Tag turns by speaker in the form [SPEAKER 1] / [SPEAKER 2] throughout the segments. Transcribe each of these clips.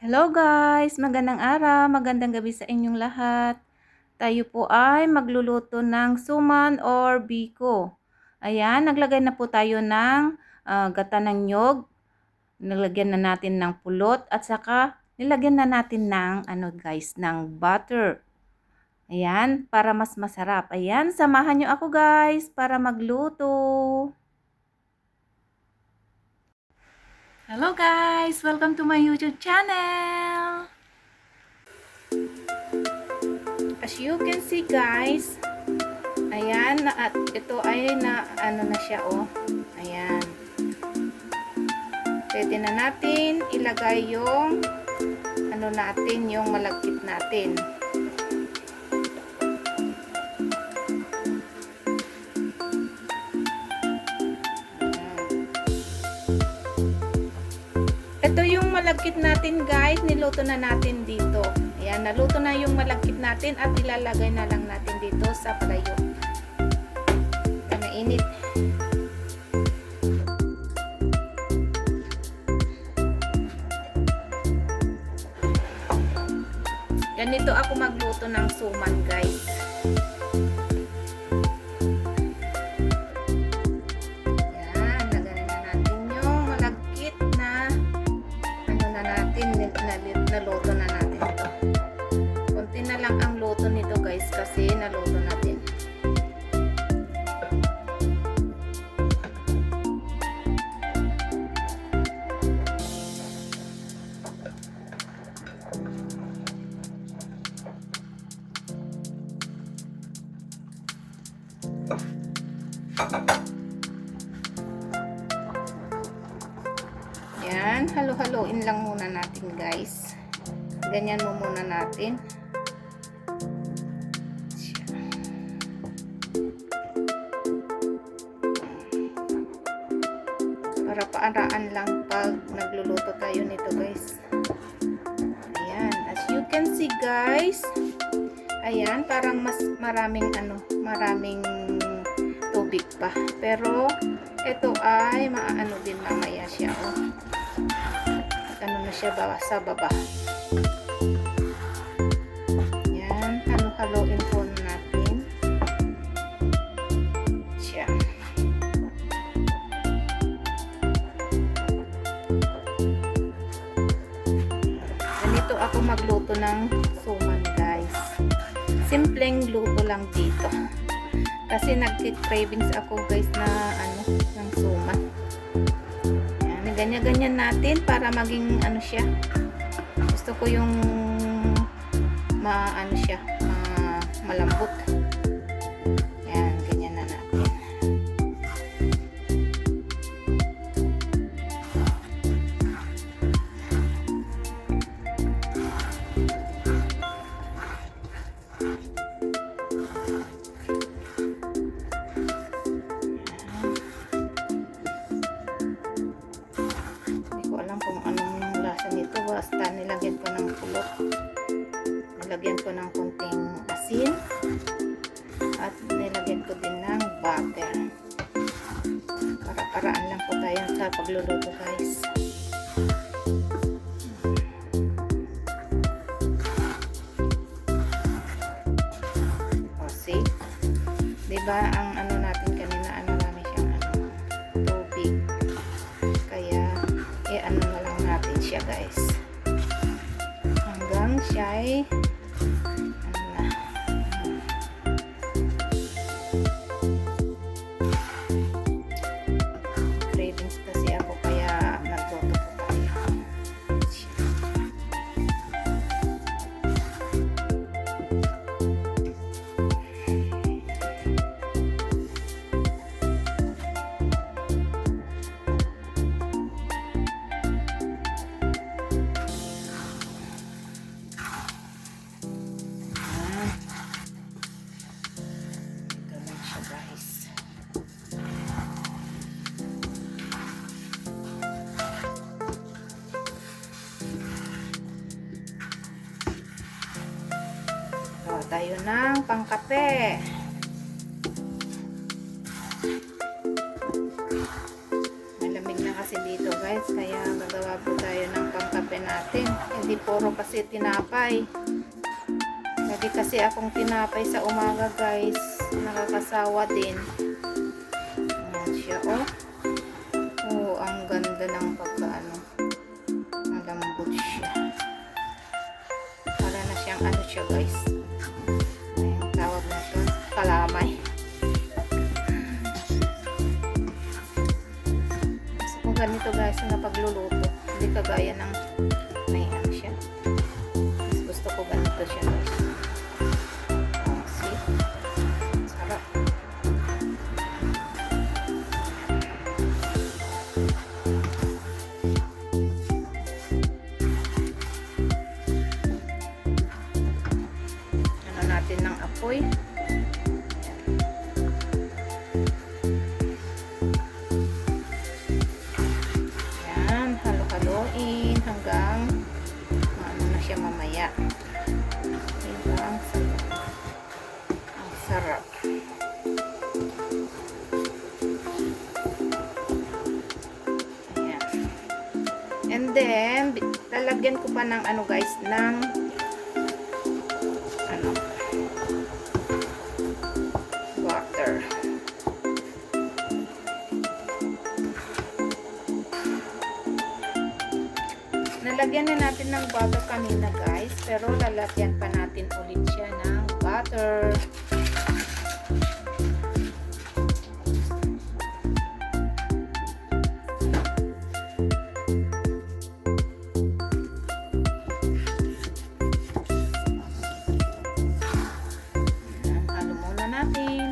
[SPEAKER 1] Hello guys! Magandang araw, magandang gabi sa inyong lahat. Tayo po ay magluluto ng suman or biko. Ayan, naglagay na po tayo ng gata ng nyog. Nilagyan na natin ng pulot at saka nilagyan na natin ng ng butter. Ayan, para mas masarap. Ayan, samahan nyo ako guys para magluto. Hello guys! Welcome to my YouTube channel! As you can see guys, ayan, at ito ay na na siya ayan. Pwede na natin ilagay yung natin, yung malagkit natin. Ito yung malagkit natin guys, niluto na natin dito. Ayan, naluto na yung malagkit natin at ilalagay na lang natin dito sa palayo. Mainit. Ganito ako magluto ng suman guys. Ayan, lagyan na natin yung malagkit na naluto na natin ito. Konti na lang ang luto nito guys kasi naluto natin. Yan, halo-haloin lang muna natin guys. Ganyan mo muna natin. Para paaraan lang pag nagluluto tayo nito guys. Ayan, as you can see guys, ayan, parang mas maraming maraming tubig pa. Pero ito ay maaano din mamaya siya na siya sa baba. Yan, halo-haloin po natin siya. Ganito ako magluto ng suman guys. Simpleng luto lang dito. Kasi nagki-cravings ako guys na ng suman. Ganyan-ganyan natin para maging siya. Gusto ko yung malambot. Yan, ganyan na natin. Basta nilagyan ko ng pulot, nilagyan ko ng konting asin at nilagyan ko din ng butter. Para paraan lang po tayo sa pagluluto guys. See, diba ang natin kanina namin siyang tubig, kaya na lang natin siya guys hanggang siya ay cravings kasi ako kaya nagluto po tayo. Tayo ng pangkape. Malamig na kasi dito guys, kaya gagawa po tayo ng pangkape natin. natin. Hindi puro kasi tinapay. Lagi kasi akong tinapay sa umaga, guys. Nakakasawa din. Ayan siya, oh. Oh, ang ganda ng pagkaano. Malambot siya. Para na siyang ano siya, guys. Ayun, tawag na ito. Kalamay. Gusto ko ganito, guys, na pagluluto. Hindi kagaya ng may ano siya. Mas gusto ko ganito siya, guys. Oh, see? Sarap. Ano natin ng apoy. Yan, halo-haloin hanggang ano na siya mamaya. Diba? Ang sarap. Ang sarap. Ayan. And then, lalagyan ko pa ng ano, guys, ng ano, butter. Nalagyan na natin ng butter kanina, guys, pero lalagyan pa natin ulit siya ng butter. Halo muna natin.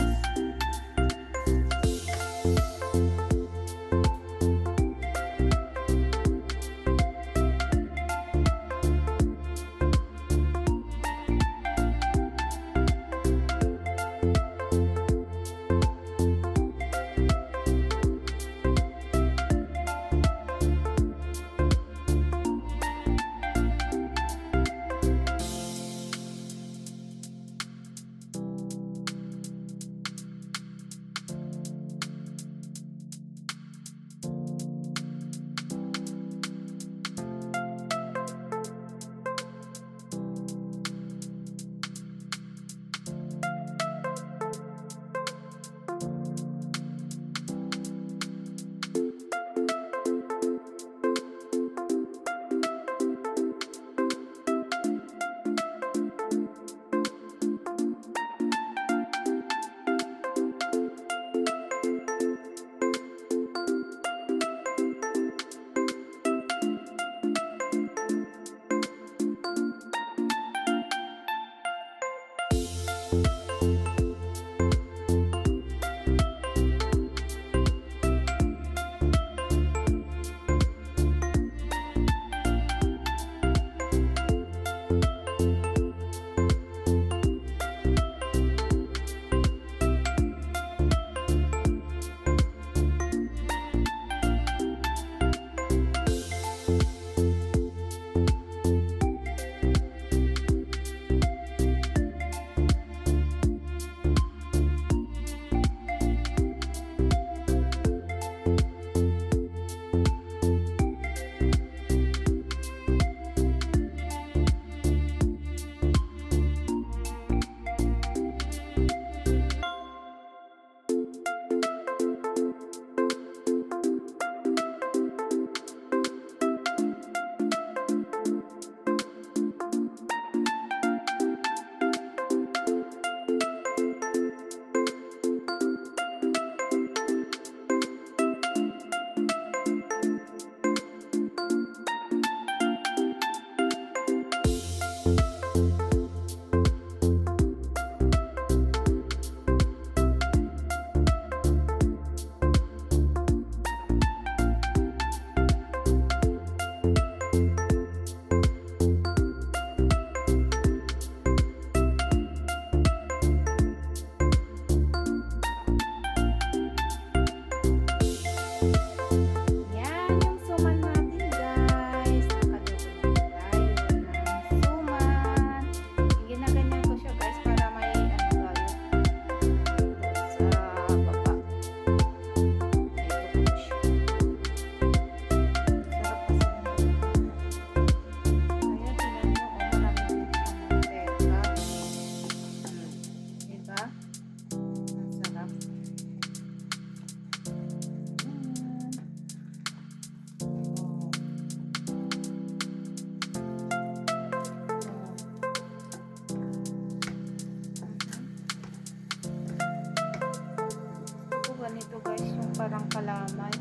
[SPEAKER 1] kalamay.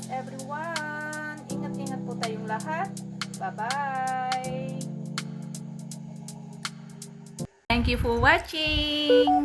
[SPEAKER 1] Everyone, ingat-ingat po tayong lahat. Bye-bye. Thank you for watching.